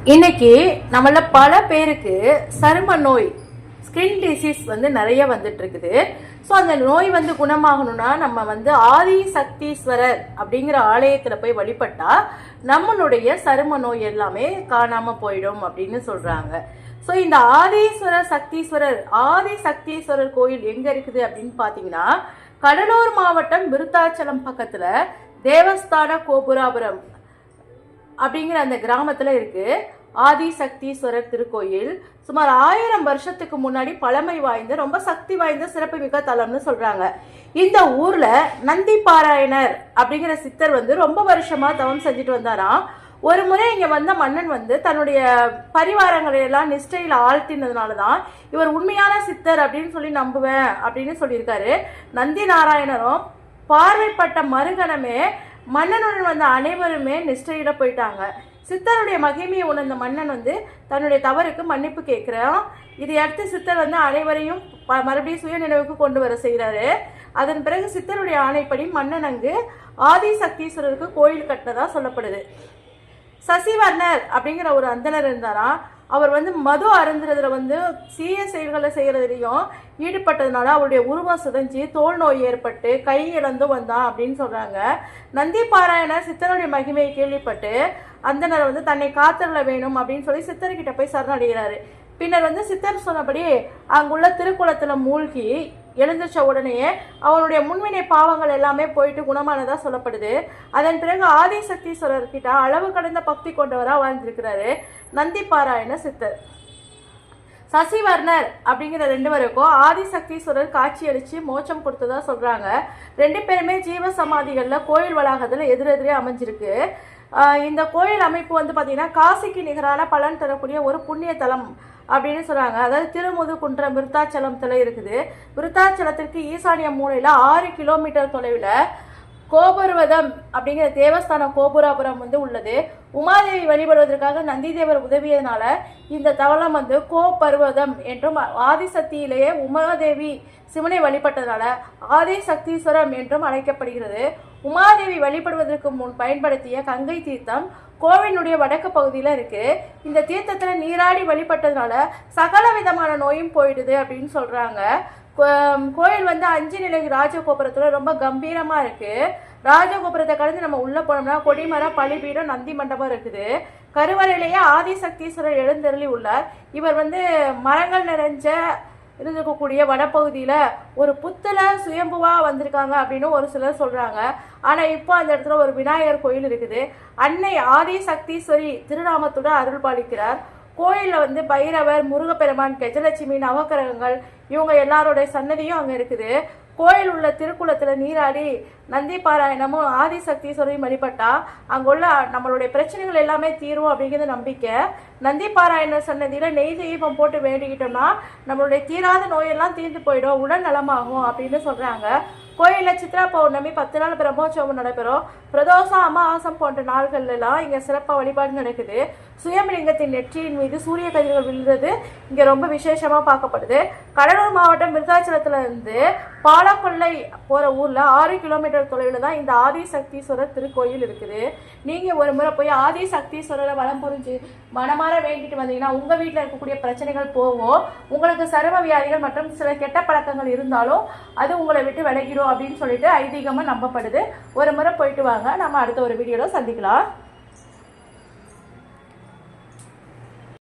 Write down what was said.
இன்னைக்கு நம்மள பல பேருக்கு சரும நோய் ஸ்கின் டிசீஸ் நிறைய வந்துட்டு இருக்குது. ஸோ அந்த நோய் குணமாகணும்னா நம்ம ஆதி சக்தீஸ்வரர் அப்படிங்கிற ஆலயத்துல போய் வழிபட்டா நம்மளுடைய சரும நோய் எல்லாமே காணாம போயிடும் அப்படின்னு சொல்றாங்க. ஸோ இந்த ஆதி சக்தீஸ்வரர் கோயில் எங்க இருக்குது அப்படின்னு பாத்தீங்கன்னா, கடலூர் மாவட்டம் விருத்தாச்சலம் பக்கத்துல தேவஸ்தான கோபுராபுரம் அப்படிங்கிற அந்த கிராமத்துல இருக்கு ஆதி சக்தீஸ்வரர் திருக்கோயில். சுமார் 1000 வருஷத்துக்கு முன்னாடி பழமை வாய்ந்த ரொம்ப சக்தி வாய்ந்த சிறப்பு மிக்க தலம்னு சொல்றாங்க. இந்த ஊர்ல நந்தி பாராயணர் அப்படிங்கிற சித்தர் ரொம்ப வருஷமா தவம் செஞ்சுட்டு வந்தாராம். ஒரு முறை இங்க வந்த மன்னன் தன்னுடைய பரிவாரங்களை எல்லாம் நிஷ்டையில ஆழ்த்தினதுனாலதான் இவர் உண்மையான சித்தர் அப்படின்னு சொல்லி நம்புவேன் அப்படின்னு சொல்லியிருக்காரு. நந்தி நாராயணரும் பார்வைப்பட்ட மறுகணமே மன்னனுடன் வந்த அனைவருமே நிஷ்டையில போயிட்டாங்க. சித்தருடைய மகிமையை உணர்ந்த மன்னன் தன்னுடைய தவறுக்கு மன்னிப்பு கேட்கிறான். இதை அடுத்து சித்தர் அனைவரையும் மறுபடியும் சுய நினைவுக்கு கொண்டு வர செய்கிறாரு. அதன் பிறகு சித்தருடைய ஆணைப்படி மன்னன் அங்கு ஆதி சக்தீஸ்வரருக்கு கோயில் கட்டினதா சொல்லப்படுது. சசிவர்ணர் அப்படிங்கிற ஒரு அந்தனர் இருந்தாராம். அவர் மது அருந்துறதுல சீய செயல்களை செய்யறதுலையும் ஈடுபட்டதுனால அவருடைய உருவம் சிதைஞ்சு தோல் நோய் ஏற்பட்டு கை இழந்து வந்தான் அப்படின்னு சொல்றாங்க. நந்தி பாராயணர் சித்தருடைய மகிமையை கேள்விப்பட்டு அந்தனர் தன்னை காத்தருள வேணும் அப்படின்னு சொல்லி சித்தர்கிட்ட போய் சரணடைகிறாரு. பின்னர் சித்தர் சொன்னபடி அங்குள்ள திருக்குளத்துல மூழ்கி எழுந்திருச்ச உடனேயே அவனுடைய முன்வினை பாவங்கள் எல்லாமே போயிட்டு குணமானதா சொல்லப்படுது. அதன் பிறகு ஆதி சக்தீஸ்வரர் கிட்ட அளவு கடந்த பக்தி கொண்டவரா வாழ்ந்திருக்கிறாரு நந்தி பாராயண சித்தர். சசிவர்ணர் அப்படிங்கிற 2 பேருக்கும் ஆதி சக்தீஸ்வரர் காட்சி அளிச்சு மோட்சம் கொடுத்ததா சொல்றாங்க. 2 பேருமே ஜீவ சமாதிகள்ல கோயில் வளாகத்துல எதிரெதிரே அமைஞ்சிருக்கு. இந்த கோயில் அமைப்பு பாத்தீங்கன்னா காசிக்கு நிகரான பலன் தரக்கூடிய ஒரு புண்ணிய தலம் அப்படின்னு சொல்றாங்க. அதாவது திருமுதுகுன்றம் விருத்தாச்சலத்துல இருக்குது. விருத்தாச்சலத்திற்கு ஈசானிய மூலையில 6 கிலோமீட்டர் தொலைவில் கோபர்வதம் அப்படிங்கிற தேவஸ்தான கோபுராபுரம் உள்ளது. உமாதேவி வழிபடுவதற்காக நந்திதேவர் உதவியதுனால இந்த தவளம் கோபர்வதம் என்றும், ஆதிசக்தியிலேயே உமாதேவி சிவனை வழிபட்டதால ஆதி சக்தீஸ்வரம் என்றும் அழைக்கப்படுகிறது. உமாதேவி வழிபடுவதற்கு முன் பயன்படுத்திய கங்கை தீர்த்தம் கோவிலுடைய வடக்கு பகுதியில இருக்கு. இந்த தீர்த்தத்துல நீராடி வழிபட்டதுனால சகல விதமான நோயும் போயிடுது அப்படின்னு சொல்றாங்க. கோயில் 5 நிலை ராஜகோபுரத்துல ரொம்ப கம்பீரமா இருக்கு. ராஜகோபுரத்தை கடந்து நம்ம உள்ள போனோம்னா கொடிமரம், பலிபீடம், நந்தி மண்டபம் இருக்குது. கருவறையிலேயே ஆதி சக்தீஸ்வரர் எழுந்தருளி உள்ளார். இவர் மரங்கள் நிறைஞ்ச இருந்திருக்கக்கூடிய வடப்பகுதியில ஒரு புத்துல சுயம்புவா வந்திருக்காங்க அப்படின்னு ஒரு சிலர் சொல்றாங்க. ஆனா இப்போ அந்த இடத்துல ஒரு விநாயகர் கோயில் இருக்குது. அன்னை ஆதி சக்தீஸ்வரி திருநாமத்துடன் அருள் பாலிக்கிறார். கோயில்ல பைரவர், முருகப்பெருமான், கஜலட்சுமி, நவக்கிரகங்கள் இவங்க எல்லாரோட சன்னதியும் அங்க இருக்குது. கோயில் உள்ள திருக்குளத்துல நீராடி நந்தி பாராயணமும் ஆதி சக்தீஸ்வரையும் வழிபட்டா அங்குள்ள நம்மளுடைய பிரச்சனைகள் எல்லாமே தீரும் அப்படிங்கிறது நம்பிக்கை. நந்தி பாராயணர் சன்னதியில நெய் தீபம் போட்டு வேண்டிக்கிட்டோம்னா நம்மளுடைய தீராத நோயெல்லாம் தீர்ந்து போயிடும், உடல் நலமாகும் அப்படின்னு சொல்றாங்க. கோயிலில் சித்ரா பௌர்ணமி 10 நாள் பிரம்மோற்சவம் நடைபெறும். பிரதோஷம், அமாவாசம் போன்ற நாள்கள்ல எல்லாம் இங்க சிறப்பாக வழிபாடு நடக்குது. சுயம்பலிங்கத்தின் நெற்றியின் மீது சூரிய கதிர்கள் விழுறது இங்க ரொம்ப விசேஷமா பார்க்கப்படுது. கடலூர் மாவட்டம் விருத்தாச்சலத்துல இருந்து பாலக்கொள்ளை போற ஊர்ல 6 கிலோமீட்டர் தொலைவில் தான் இந்த ஆதி சக்தீஸ்வரர் திருக்கோயில் இருக்குது. நீங்க ஒரு முறை போய் ஆதி சக்தீஸ்வரரை வலம் புரிஞ்சு மனமாற வேண்டிட்டு வந்தீங்கன்னா உங்க வீட்டில் இருக்கக்கூடிய பிரச்சனைகள் போகும். உங்களுக்கு சரும வியாதிகள் மற்றும் சில கெட்ட பழக்கங்கள் இருந்தாலும் அது உங்களை விட்டு விலகிடும் அப்படின்னு சொல்லிட்டு ஐதீகமா நம்பப்படுது. ஒரு முறை போயிட்டு வாங்க. நம்ம அடுத்த ஒரு வீடியோல சந்திக்கலாம்.